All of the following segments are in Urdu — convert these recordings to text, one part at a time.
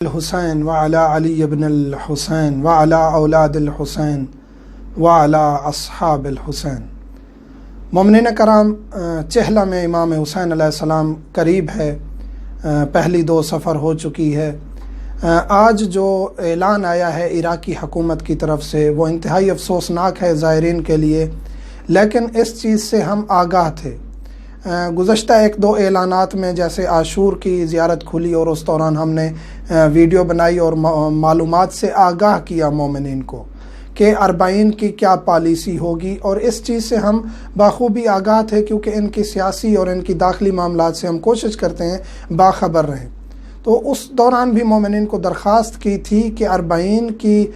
الحسین وعلی علی ابن الحسین وعلی اولاد الحسین وعلی اصحاب الحسین۔ مومنین کرام، چہلہ میں امام حسین علیہ السلام قریب ہے، پہلی 2 سفر ہو چکی ہے۔ آج جو اعلان آیا ہے عراقی حکومت کی طرف سے وہ انتہائی افسوسناک ہے زائرین کے لیے، لیکن اس چیز سے ہم آگاہ تھے۔ گزشتہ 1-2 اعلانات میں جیسے عاشور کی زیارت کھلی اور اس دوران ہم نے ویڈیو بنائی اور معلومات سے آگاہ کیا مومنین کو کہ 40 کی کیا پالیسی ہوگی، اور اس چیز سے ہم بخوبی آگاہ تھے کیونکہ ان کی سیاسی اور ان کی داخلی معاملات سے ہم کوشش کرتے ہیں باخبر رہیں۔ تو اس دوران بھی مومنین کو درخواست کی تھی کہ 40 کی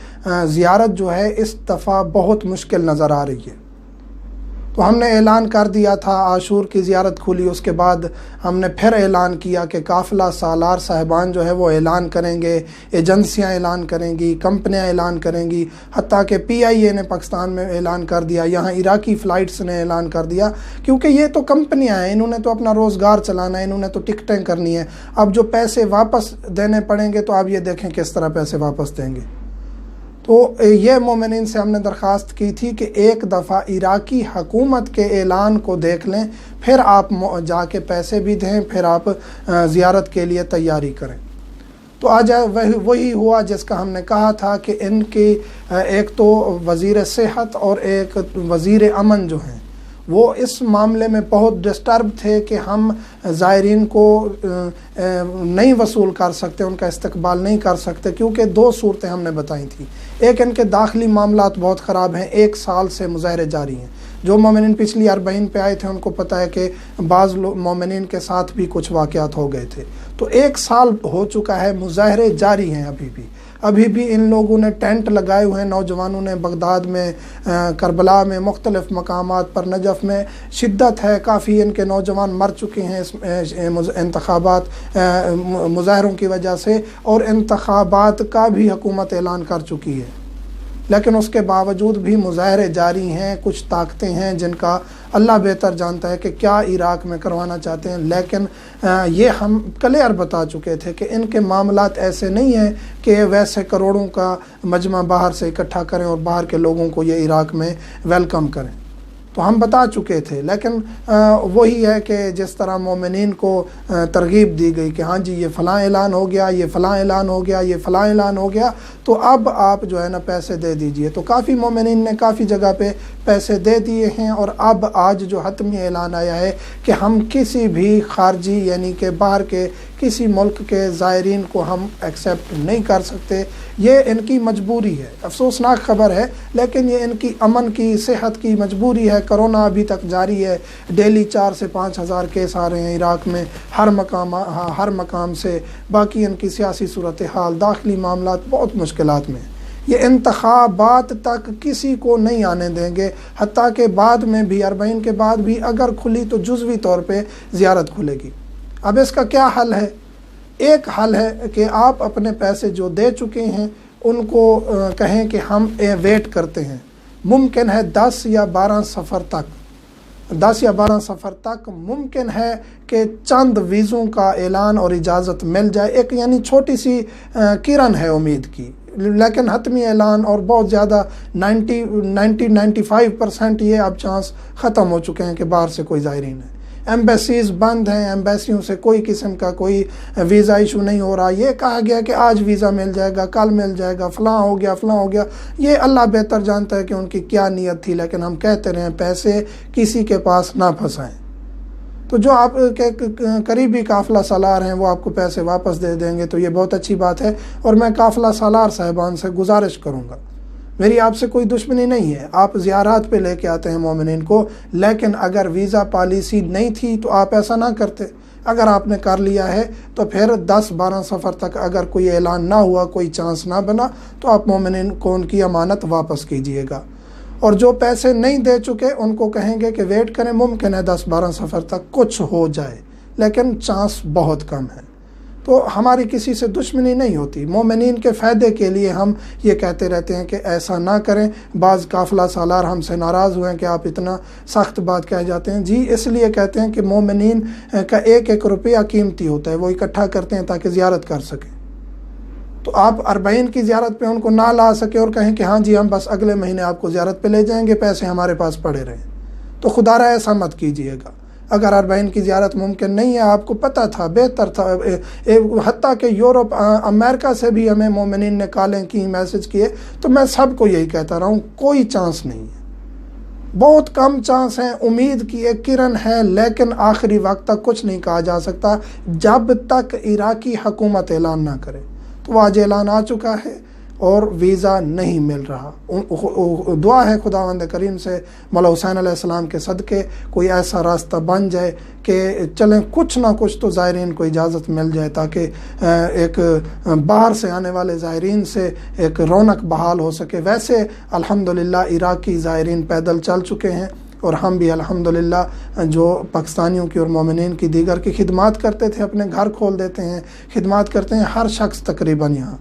زیارت جو ہے اس دفعہ بہت مشکل نظر آ رہی ہے۔ تو ہم نے اعلان کر دیا تھا، عاشور کی زیارت کھلی، اس کے بعد ہم نے پھر اعلان کیا کہ قافلہ سالار صاحبان جو ہے وہ اعلان کریں گے، ایجنسیاں اعلان کریں گی، کمپنیاں اعلان کریں گی، حتیٰ کہ PIA نے پاکستان میں اعلان کر دیا، یہاں عراقی فلائٹس نے اعلان کر دیا، کیونکہ یہ تو کمپنیاں ہیں، انہوں نے تو اپنا روزگار چلانا ہے، انہوں نے تو ٹکٹیں کرنی ہے۔ اب جو پیسے واپس دینے پڑیں گے تو آپ یہ دیکھیں کس طرح پیسے واپس دیں گے۔ تو یہ مومنین سے ہم نے درخواست کی تھی کہ ایک دفعہ عراقی حکومت کے اعلان کو دیکھ لیں، پھر آپ جا کے پیسے بھی دیں، پھر آپ زیارت کے لیے تیاری کریں۔ تو آج وہی ہوا جس کا ہم نے کہا تھا کہ ان کی ایک تو وزیر صحت اور ایک وزیر امن جو ہیں وہ اس معاملے میں بہت ڈسٹرب تھے کہ ہم زائرین کو نہیں وصول کر سکتے، ان کا استقبال نہیں کر سکتے، کیونکہ 2 صورتیں ہم نے بتائی تھیں۔ ایک ان کے داخلی معاملات بہت خراب ہیں، 1 سال سے مظاہرے جاری ہیں۔ جو مومنین پچھلی 40 پہ آئے تھے ان کو پتہ ہے کہ بعض مومنین کے ساتھ بھی کچھ واقعات ہو گئے تھے۔ تو 1 سال ہو چکا ہے، مظاہرے جاری ہیں ابھی بھی ان لوگوں نے ٹینٹ لگائے ہوئے ہیں، نوجوانوں نے بغداد میں، کربلا میں، مختلف مقامات پر، نجف میں شدت ہے، کافی ان کے نوجوان مر چکے ہیں اس انتخابات مظاہروں کی وجہ سے، اور انتخابات کا بھی حکومت اعلان کر چکی ہے، لیکن اس کے باوجود بھی مظاہرے جاری ہیں۔ کچھ طاقتیں ہیں جن کا اللہ بہتر جانتا ہے کہ کیا عراق میں کروانا چاہتے ہیں، لیکن یہ ہم کلیئر بتا چکے تھے کہ ان کے معاملات ایسے نہیں ہیں کہ ویسے کروڑوں کا مجمع باہر سے اکٹھا کریں اور باہر کے لوگوں کو یہ عراق میں ویلکم کریں۔ تو ہم بتا چکے تھے، لیکن وہی ہے کہ جس طرح مومنین کو ترغیب دی گئی کہ ہاں جی یہ فلاں اعلان ہو گیا، یہ فلاں اعلان ہو گیا، یہ فلاں اعلان ہو گیا، تو اب آپ جو ہے نا پیسے دے دیجئے۔ تو کافی مومنین نے کافی جگہ پہ پیسے دے دیے ہیں، اور اب آج جو حتمی اعلان آیا ہے کہ ہم کسی بھی خارجی یعنی کہ باہر کے کسی ملک کے زائرین کو ہم ایکسیپٹ نہیں کر سکتے۔ یہ ان کی مجبوری ہے، افسوسناک خبر ہے، لیکن یہ ان کی امن کی، صحت کی مجبوری ہے۔ کرونا ابھی تک جاری ہے، ڈیلی 4 سے 5 ہزار کیس آ رہے ہیں عراق میں، ہر مقام سے۔ باقی ان کی سیاسی صورتحال، داخلی معاملات بہت مشکلات میں ہیں۔ یہ انتخابات تک کسی کو نہیں آنے دیں گے، حتیٰ کہ بعد میں بھی 40 کے بعد بھی اگر کھلی تو جزوی طور پہ زیارت کھلے گی۔ اب اس کا کیا حل ہے؟ ایک حل ہے کہ آپ اپنے پیسے جو دے چکے ہیں ان کو کہیں کہ ہم ویٹ کرتے ہیں۔ ممکن ہے 10 یا 12 سفر تک ممکن ہے کہ چند ویزوں کا اعلان اور اجازت مل جائے، ایک یعنی چھوٹی سی کرن ہے امید کی، لیکن حتمی اعلان اور بہت زیادہ 95% یہ اب چانس ختم ہو چکے ہیں کہ باہر سے کوئی زائرین ہے۔ ایمبیسیز بند ہیں، ایمبیسیوں سے کوئی قسم کا کوئی ویزا ایشو نہیں ہو رہا۔ یہ کہا گیا کہ آج ویزا مل جائے گا، کل مل جائے گا، فلاں ہو گیا۔ یہ اللہ بہتر جانتا ہے کہ ان کی کیا نیت تھی، لیکن ہم کہتے رہے پیسے کسی کے پاس نہ پھنسائیں۔ تو جو آپ کے قریبی قافلہ سالار ہیں وہ آپ کو پیسے واپس دے دیں گے تو یہ بہت اچھی بات ہے، اور میں قافلہ سالار صاحبان سے گزارش کروں گا، میری آپ سے کوئی دشمنی نہیں ہے، آپ زیارات پہ لے کے آتے ہیں مومنین کو، لیکن اگر ویزا پالیسی نہیں تھی تو آپ ایسا نہ کرتے۔ اگر آپ نے کر لیا ہے تو پھر 10-12 سفر تک اگر کوئی اعلان نہ ہوا، کوئی چانس نہ بنا، تو آپ مومنین کو ان کی امانت واپس کیجئے گا، اور جو پیسے نہیں دے چکے ان کو کہیں گے کہ ویٹ کریں، ممکن ہے 10-12 سفر تک کچھ ہو جائے، لیکن چانس بہت کم ہے۔ تو ہماری کسی سے دشمنی نہیں ہوتی، مومنین کے فائدے کے لیے ہم یہ کہتے رہتے ہیں کہ ایسا نہ کریں۔ بعض قافلہ سالار ہم سے ناراض ہوئے ہیں کہ آپ اتنا سخت بات کہہ جاتے ہیں۔ جی اس لیے کہتے ہیں کہ مومنین کا 1-1 روپیہ قیمتی ہوتا ہے، وہ اکٹھا کرتے ہیں تاکہ زیارت کر سکیں۔ تو آپ 40 کی زیارت پہ ان کو نہ لا سکے اور کہیں کہ ہاں جی ہم بس اگلے مہینے آپ کو زیارت پہ لے جائیں گے، پیسے ہمارے پاس پڑے رہیں، تو خدا را ایسا مت کیجیے گا۔ اگر 40 کی زیارت ممکن نہیں ہے، آپ کو پتہ تھا، بہتر تھا، حتیٰ کہ یورپ امریکہ سے بھی ہمیں مومنین نے کالیں کی، میسج کیے، تو میں سب کو یہی کہتا رہا ہوں، کوئی چانس نہیں ہے، بہت کم چانس ہیں، امید کی ایک کرن ہے، لیکن آخری وقت تک کچھ نہیں کہا جا سکتا جب تک عراقی حکومت اعلان نہ کرے۔ تو آج اعلان آ چکا ہے اور ویزا نہیں مل رہا۔ دعا ہے خداوند کریم سے مولا حسین علیہ السلام کے صدقے کوئی ایسا راستہ بن جائے کہ چلیں کچھ نہ کچھ تو زائرین کو اجازت مل جائے، تاکہ ایک باہر سے آنے والے زائرین سے ایک رونق بحال ہو سکے۔ ویسے الحمدللہ عراقی زائرین پیدل چل چکے ہیں، اور ہم بھی الحمدللہ جو پاکستانیوں کی اور مومنین کی دیگر کی خدمات کرتے تھے، اپنے گھر کھول دیتے ہیں، خدمات کرتے ہیں ہر شخص تقریباً یہاں۔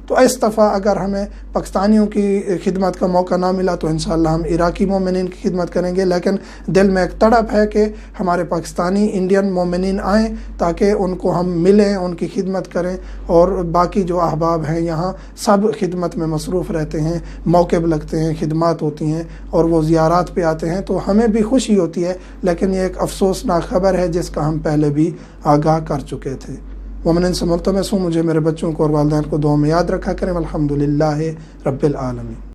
تو اس دفعہ اگر ہمیں پاکستانیوں کی خدمت کا موقع نہ ملا تو انشاءاللہ ہم عراقی مومنین کی خدمت کریں گے، لیکن دل میں ایک تڑپ ہے کہ ہمارے پاکستانی انڈین مومنین آئیں تاکہ ان کو ہم ملیں، ان کی خدمت کریں، اور باقی جو احباب ہیں یہاں سب خدمت میں مصروف رہتے ہیں، موقع لگتے ہیں، خدمات ہوتی ہیں اور وہ زیارات پہ آتے ہیں، تو ہمیں بھی خوشی ہوتی ہے، لیکن یہ ایک افسوسناک خبر ہے جس کا ہم پہلے بھی آگاہ کر چکے تھے۔ مومنین سے ملتمس ہوں، مجھے میرے بچوں کو اور والدین کو دعا میں یاد رکھا کریں۔ الحمدللہ رب العالمین۔